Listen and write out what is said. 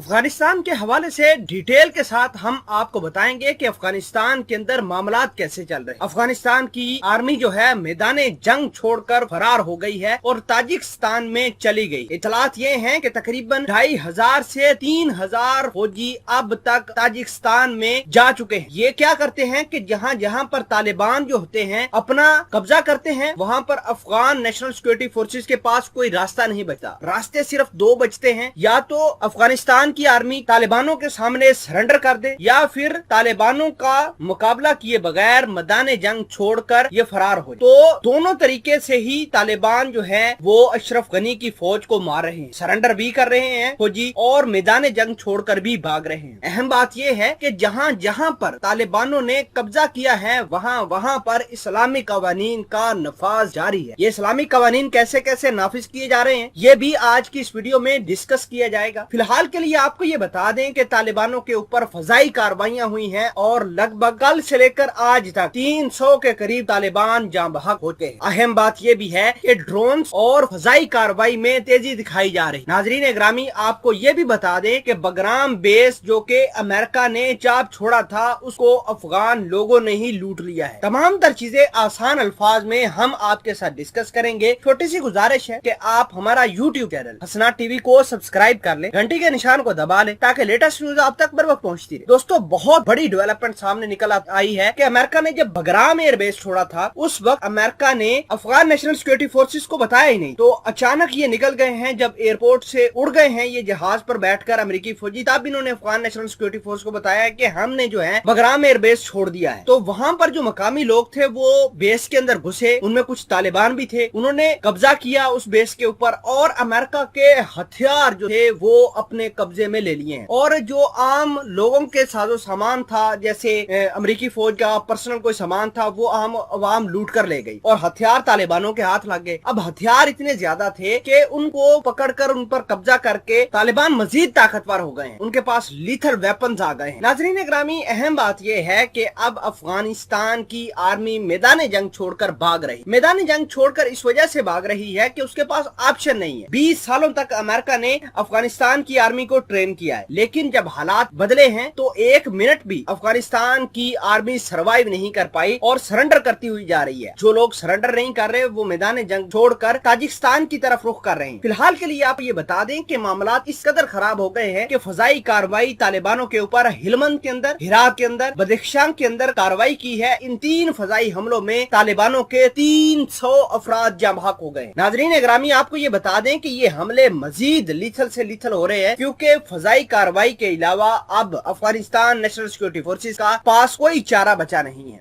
अफगानिस्तान के हवाले से डिटेल के साथ हम आपको बताएंगे कि अफगानिस्तान के अंदर मामलात कैसे चल रहे हैं। अफगानिस्तान की आर्मी जो है मैदाने जंग छोड़कर फरार हो गई है और ताजिकिस्तान में चली गई। इतलात ये हैं कि तकरीबन 2500 से 3000 फौजी अब तक ताजिकिस्तान में जा चुके हैं। ये क्या करते हैं कि जहाँ जहाँ पर तालिबान जो होते हैं अपना कब्जा करते हैं, वहाँ पर अफगान नेशनल सिक्योरिटी फोर्सेस के पास कोई रास्ता नहीं बचता। रास्ते सिर्फ दो बचते हैं, या तो अफगानिस्तान की आर्मी तालिबानों के सामने सरेंडर कर दे या फिर तालिबानों का मुकाबला किए बगैर मैदाने जंग छोड़कर ये फरार हो। तो दोनों तरीके से ही तालिबान जो है वो अशरफ गनी की फौज को मार रहे हैं, सरेंडर भी कर रहे हैं फौजी और मैदाने जंग छोड़कर भी भाग रहे हैं। अहम बात यह है कि जहां जहां पर तालिबानों ने कब्जा किया है वहां वहां पर इस्लामी कवानीन का नफाज जारी है। ये इस्लामी कवानीन कैसे कैसे नाफिज किए जा रहे हैं ये भी आज की इस वीडियो में डिस्कस किया जाएगा। फिलहाल के लिए आपको ये बता दें कि तालिबानों के ऊपर फजाई कार्रवाइयां हुई हैं और लगभग कल से लेकर आज तक 300 के करीब तालिबान जाँ बहक होते हैं। अहम बात ये भी है कि ड्रोन और फजाई कार्रवाई में तेजी दिखाई जा रही। नाजरीन ग्रामी, आपको ये भी बता दें कि बगराम बेस जो कि अमेरिका ने चाप छोड़ा था उसको अफगान लोगों ने ही लूट लिया है। तमाम तर चीजें आसान अल्फाज में हम आपके साथ डिस्कस करेंगे। छोटी सी गुजारिश है कि आप हमारा यूट्यूब चैनल हसनाट टीवी को सब्सक्राइब कर लें, घंटी के निशान को दबा लें ताकि लेटेस्ट न्यूज आप तक बर वक्त पहुंचती रहे। दोस्तों, बहुत बड़ी डेवलपमेंट सामने निकल आई है कि अमेरिका ने जब बगराम एयरबेस छोड़ा था उस वक्त अमेरिका ने अफगान नेशनल सिक्योरिटी फोर्सेस को बताया ही नहीं। तो अचानक ये निकल गए हैं, जब एयरपोर्ट से उड़ गए हैं ये जहाज पर बैठकर अमेरिकी फौजी, तब इन्होंने अफगान नेशनल सिक्योरिटी फोर्स को बताया कि हमने जो है बगराम एयरबेस छोड़ दिया है। तो वहां पर जो मकामी लोग थे वो बेस के अंदर घुसे, उनमें कुछ तालिबान भी थे, उन्होंने कब्जा किया उस बेस के ऊपर और अमेरिका के हथियार जो थे वो अपने कब्जे में ले लिए हैं। और जो आम लोगों के साजो सामान था, जैसे अमेरिकी फौज का पर्सनल कोई सामान था, वो आम अवाम लूट कर ले गई और हथियार तालिबानों के हाथ लग गए। अब हथियार इतने ज्यादा थे कि उनको पकड़कर उन पर कब्जा करके तालिबान मजीद ताकतवर हो गए हैं, उनके पास लीथल वेपन्स आ गए हैं। नाजरीन ग्रामी, अहम बात यह है कि अब अफगानिस्तान की आर्मी मैदानी जंग छोड़कर भाग रही। मैदानी जंग छोड़कर इस वजह से भाग रही है कि उसके पास ऑप्शन नहीं है। 20 सालों तक अमेरिका ने अफगानिस्तान की आर्मी को ट्रेन किया है, लेकिन जब हालात बदले हैं तो एक मिनट भी अफगानिस्तान की आर्मी सरवाइव नहीं कर पाई और सरेंडर करती हुई जा रही है। जो लोग सरेंडर नहीं कर रहे वो मैदान जंग छोड़कर ताजिकिस्तान की तरफ रुख कर रहे हैं। फिलहाल के लिए आप ये बता दें कि मामलात इस कदर खराब हो गए हैं कि फजाई कार्रवाई तालिबानों के ऊपर हिलमंद के अंदर, हिरात के अंदर, बदख्शान के अंदर कार्रवाई की है। इन 3 फजाई हमलों में तालिबानों के 300 अफराद जाँ बहक हो गए। नाजरीन ग्रामी, आपको ये बता दें कि ये हमले मजीद लीथल से लीथल हो रहे हैं क्योंकि फजाई कार्रवाई के अलावा अब अफगानिस्तान नेशनल सिक्योरिटी फोर्सेस का पास कोई चारा बचा नहीं है।